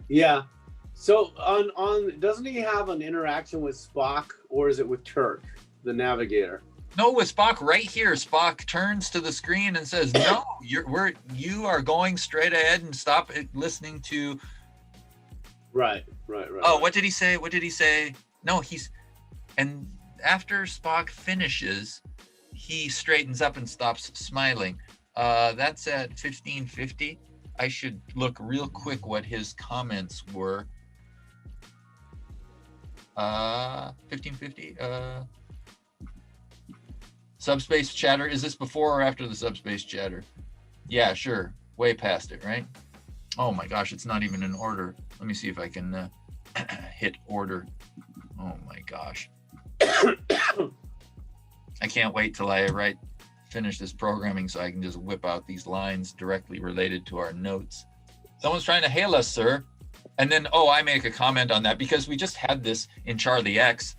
Yeah. So on doesn't he have an interaction with Spock, or is it with Kirk, the navigator? No, with Spock right here. Spock turns to the screen and says, "No, you are going straight ahead and stop listening to." Right. Oh, what did he say? No, and after Spock finishes, he straightens up and stops smiling. That's at 1550. I should look real quick what his comments were. 1550. Subspace chatter. Is this before or after the subspace chatter? Yeah, sure. Way past it, right? Oh my gosh, it's not even in order. Let me see if I can hit order. Oh my gosh. I can't wait till I finish this programming so I can just whip out these lines directly related to our notes. Someone's trying to hail us, sir. And then, I make a comment on that because we just had this in Charlie X.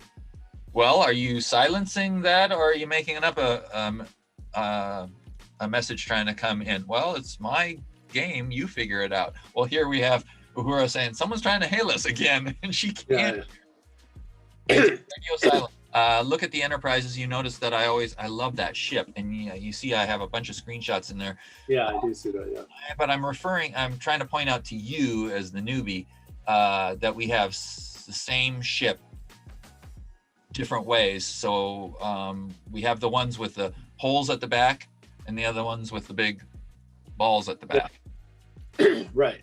Well, are you silencing that, or are you making up a message trying to come in? Well, it's my game. You figure it out. Well, here we have Uhura saying, someone's trying to hail us again, and she can't. Yeah. Radio silent. Look at the Enterprises. You notice that I love that ship, and you see I have a bunch of screenshots in there. Yeah, I do see that. Yeah. But I'm trying to point out to you as the newbie that we have the same ship, different ways. So we have the ones with the holes at the back, and the other ones with the big balls at the back. Right.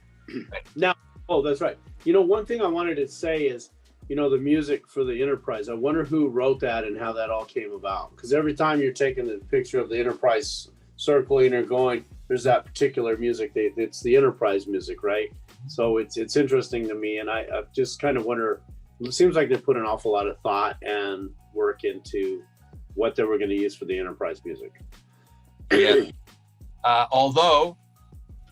Now, that's right. One thing I wanted to say is, the music for the Enterprise. I wonder who wrote that and how that all came about. Because every time you're taking a picture of the Enterprise circling or going, there's that particular music. It's the Enterprise music, right? So it's interesting to me, and I just kind of wonder. It seems like they put an awful lot of thought and work into what they were going to use for the Enterprise music. Yeah. Although,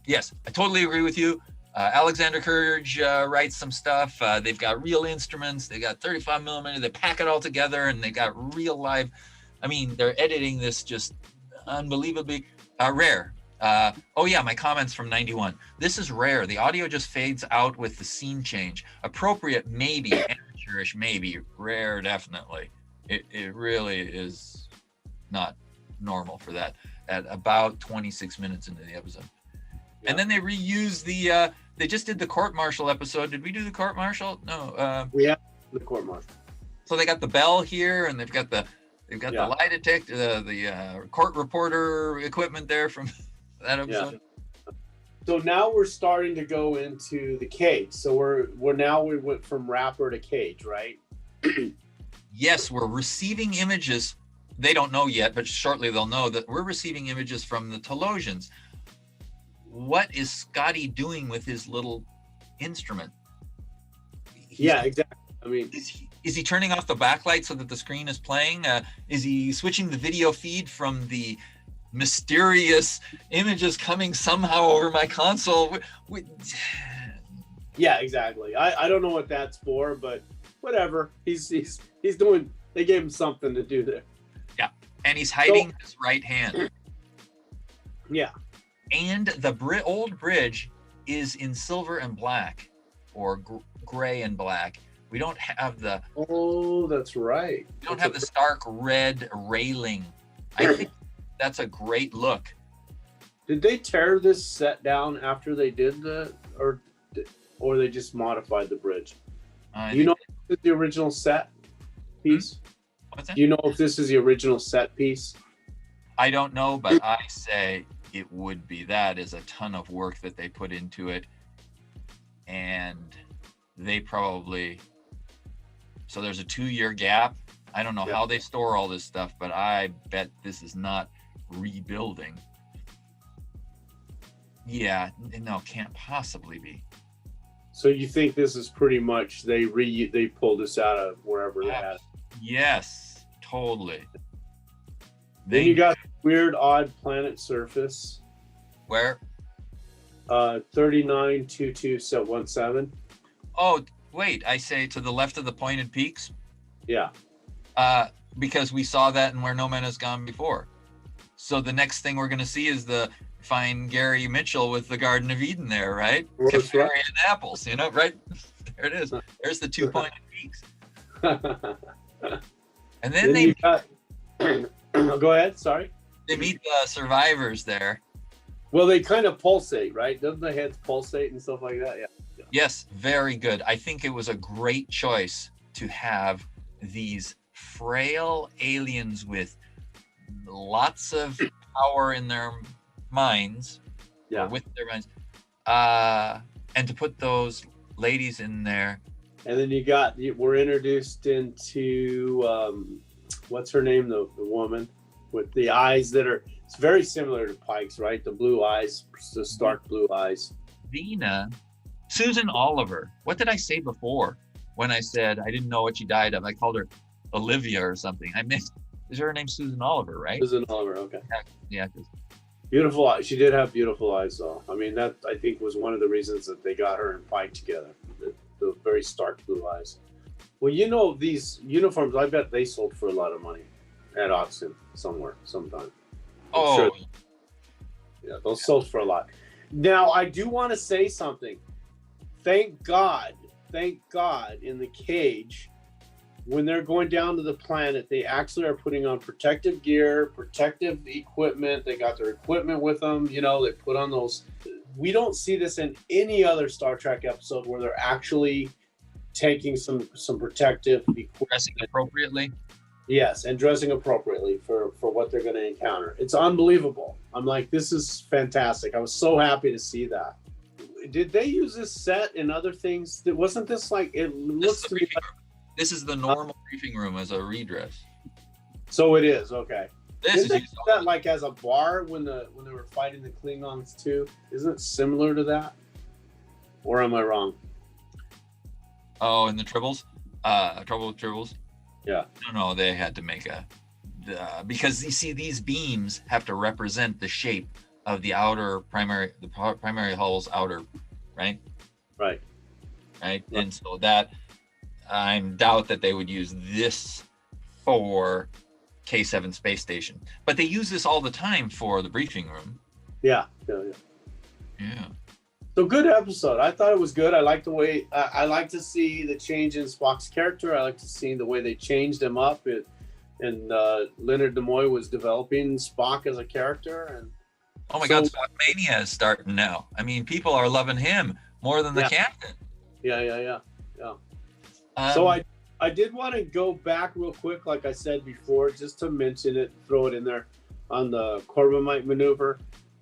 yes, I totally agree with you. Alexander Courage writes some stuff. They've got real instruments. They got 35 millimeter. They pack it all together, and they got real live. I mean, they're editing this just unbelievably rare. My comments from 91. This is rare. The audio just fades out with the scene change. Appropriate, maybe. Amateurish, maybe. Rare, definitely. It really is not normal for that at about 26 minutes into the episode. Yeah. And then they reuse they just did the court-martial episode. Did we do the court-martial? No. We have the court-martial. So they got the bell here, and they've got the lie detector, the court reporter equipment there from that episode. Yeah. So now we're starting to go into the cage. So we went from wrapper to cage, right? Yes, we're receiving images. They don't know yet, but shortly they'll know that we're receiving images from the Talosians. What is Scotty doing with his little instrument? Exactly. I mean, is he turning off the backlight so that the screen is playing? Is he switching the video feed from the mysterious images coming somehow over my console? Yeah, exactly. I don't know what that's for, but whatever. He's doing. They gave him something to do there. Yeah, and he's hiding his right hand. Yeah. And the old bridge is in silver and black, or gray and black. We don't have the. Oh, that's right. We don't have the stark red railing. I think that's a great look. Did they tear this set down after they did or they just modified the bridge? Do you know if this is the original set piece? What's that? Do you know if this is the original set piece? I don't know, but I say it would be. That is a ton of work that they put into it, and they probably. So there's a 2-year gap. I don't know how they store all this stuff, but I bet this is not rebuilding. Yeah, no, can't possibly be. So you think this is pretty much they pulled this out of wherever they had it? Yes, totally. Then you got weird, odd planet surface. Where? 392217. Oh, wait, I say to the left of the pointed peaks? Yeah. Because we saw that in Where No Man Has Gone Before. So the next thing we're going to see is find Gary Mitchell with the Garden of Eden there, right? That's right. And apples, right? There it is. There's the 2 pointed peaks. And then go ahead, sorry. They meet the survivors there. Well, they kind of pulsate, right? Doesn't the heads pulsate and stuff like that? Yeah. Yes, very good. I think it was a great choice to have these frail aliens with lots of power in their minds, with their minds, and to put those ladies in there. And then we're introduced into what's her name, the woman with the eyes that are, it's very similar to Pike's, right? The blue eyes, the stark blue eyes. Susan Oliver. What did I say before when I said I didn't know what she died of? I called her Olivia or something. Is her name Susan Oliver, right? Susan Oliver, okay. Yeah. Beautiful eyes. She did have beautiful eyes, though. I mean, that I think was one of the reasons that they got her and Pike together. The very stark blue eyes. Well, these uniforms, I bet they sold for a lot of money at auction somewhere, sometime. Sure. Yeah, those sold for a lot. Now, I do want to say something. Thank God, in the cage, when they're going down to the planet, they actually are putting on protective gear, protective equipment. They got their equipment with them. They put on those. We don't see this in any other Star Trek episode where they're actually taking some protective equipment. Dressing appropriately. Yes, and dressing appropriately for what they're going to encounter. It's unbelievable. I'm like, this is fantastic. I was so happy to see that. Did they use this set in other things? Wasn't this like, it looks to me like... This is the normal briefing room as a redress. So it is, okay. Didn't they use that like as a bar when they were fighting the Klingons too? Isn't it similar to that? Or am I wrong? Oh, in the Tribbles? Trouble with Tribbles? Yeah. No, they had to make because you see these beams have to represent the shape of the primary hull's outer, right? Right. And so that I doubt that they would use this for K7 space station, but they use this all the time for the briefing room. Yeah. So good episode. I thought it was good. I like the way I like to see the change in Spock's character. I like to see the way they changed him up. And Leonard Nimoy was developing Spock as a character. And oh my God, Spock Mania is starting now. I mean, people are loving him more than the captain. Yeah. So I did want to go back real quick, like I said before, just to mention it, throw it in there on the Corbomite maneuver,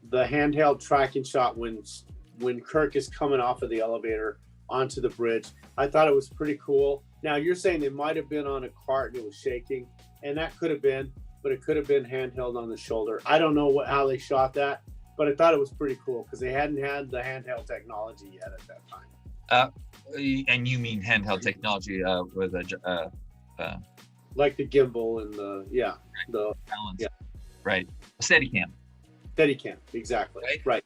the handheld tracking shot when Kirk is coming off of the elevator onto the bridge. I thought it was pretty cool. Now you're saying it might have been on a cart and it was shaking, and that could have been, but it could have been handheld on the shoulder. I don't know how they shot that, but I thought it was pretty cool because they hadn't had the handheld technology yet at that time. And you mean handheld technology with a like the gimbal and the balance, yeah, right? Steadicam, exactly, right.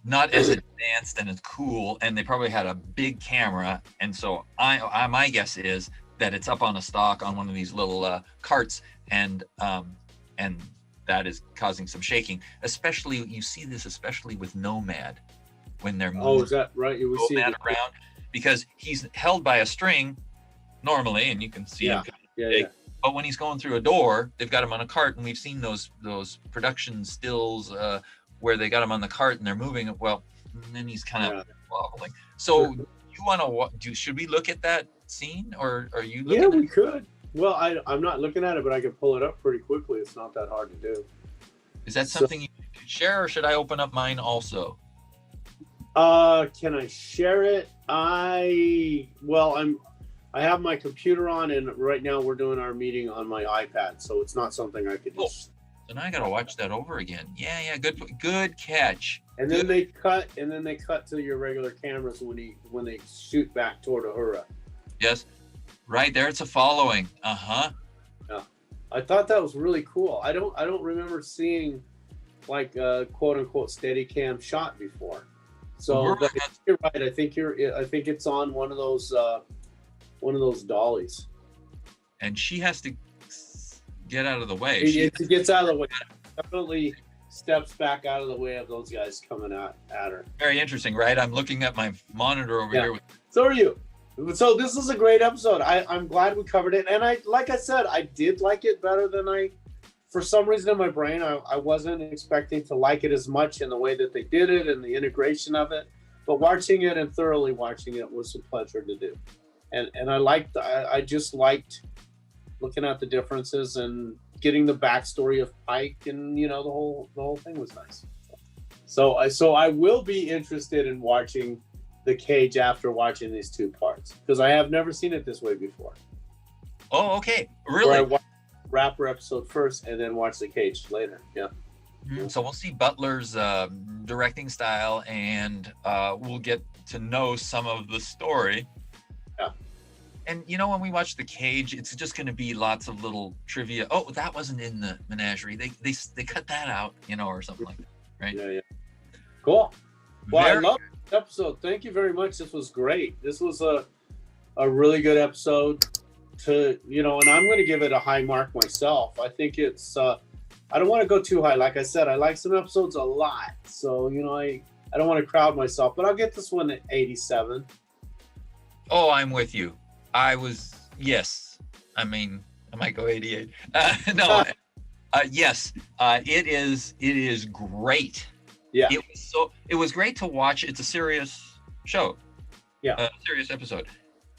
Not as advanced and as cool, and they probably had a big camera, and so I my guess is that it's up on a stalk on one of these little carts, and that is causing some shaking. Especially you see this with Nomad. When they're moving, is that right? You would see that around because he's held by a string normally, and you can see him. Yeah. But when he's going through a door, they've got him on a cart, and we've seen those production stills where they got him on the cart and they're moving. Well, and then he's kind of wobbling. So you want to? Should we look at that scene, or are you? Yeah, we could. Well, I'm not looking at it, but I could pull it up pretty quickly. It's not that hard to do. Is that something you could share, or should I open up mine also? Can I share it? I have my computer on, and right now we're doing our meeting on my iPad, so it's not something I could just. So now I gotta watch that over again. Yeah, good catch. And then they cut to your regular cameras when they shoot back toward Uhura. Yes, right there. It's a following. Yeah, I thought that was really cool. I don't remember seeing like a quote unquote Steadicam shot before. So but you're right. I think it's on one of those dollies. And she has to get out of the way. She gets out of the way. Definitely steps back out of the way of those guys coming at her. Very interesting, right? I'm looking at my monitor over here. So are you. So this is a great episode. I'm glad we covered it. And like I said, I did like it better than for some reason in my brain, I wasn't expecting to like it as much in the way that they did it and the integration of it. But watching it and thoroughly watching it was a pleasure to do. And I just liked looking at the differences and getting the backstory of Pike, and the whole thing was nice. So I will be interested in watching The Cage after watching these 2 parts, because I have never seen it this way before. Oh, okay. Where Really? I watch Rapper episode first and then watch The Cage later. Yeah. So we'll see Butler's directing style, and we'll get to know some of the story. Yeah. And when we watch The Cage, it's just going to be lots of little trivia. Oh, that wasn't in the Menagerie. They cut that out, or something like that, right? Yeah. Cool. Well, Very I love the episode. Thank you very much. This was great. This was a really good episode. And I'm going to give it a high mark myself. I think it's. I don't want to go too high. Like I said, I like some episodes a lot. So I don't want to crowd myself, but I'll get this one at 87. Oh, I'm with you. Yes. I mean, I might go 88. No. Yes. It is great. Yeah. It was great to watch. It's a serious show. Yeah. A serious episode.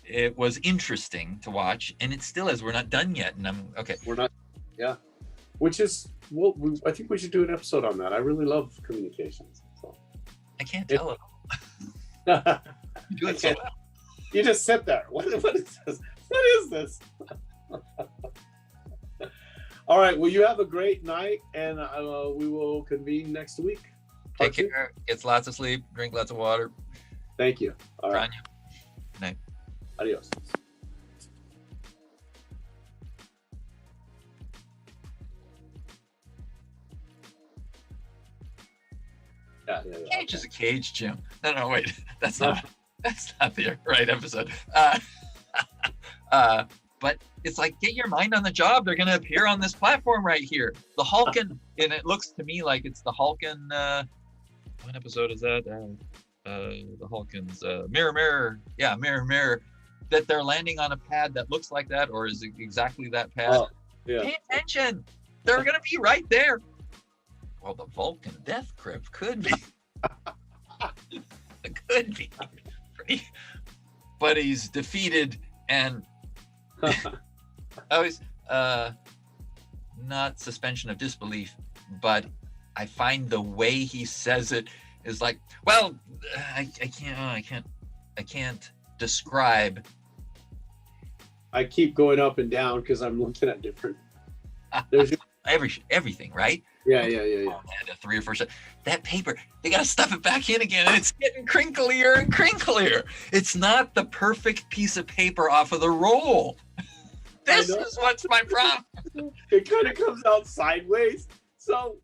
It was interesting to watch, and it still is. We're not done yet, and I'm okay. We're not. Yeah. Which is, I think we should do an episode on that. I really love communications. So. I can't tell it. You do it so well. You just sit there. What is this? What is this? All right. Well, you have a great night, and we will convene next week. Take care. Get lots of sleep. Drink lots of water. Thank you. All right. Good night. Adios. Yeah. Cage is a cage, Jim. No, wait. That's not the right episode. But it's like, get your mind on the job. They're going to appear on this platform right here. The Hulkin, and it looks to me like it's the Hulkin. What episode is that? The Hulkins. Mirror. Yeah, Mirror. That they're landing on a pad that looks like that, or is it exactly that pad? Oh, yeah. Pay attention. They're going to be right there. Well, the Vulcan death crypt could be. It could be. But he's defeated and always not suspension of disbelief, but I find the way he says it is like, well, I can't describe. I keep going up and down because I'm looking at different. There's everything, right? Yeah. Oh, man, 3 or 4 steps. That paper, they got to stuff it back in again, and it's getting crinklier and crinklier. It's not the perfect piece of paper off of the roll. This is what's my problem. It kind of comes out sideways. So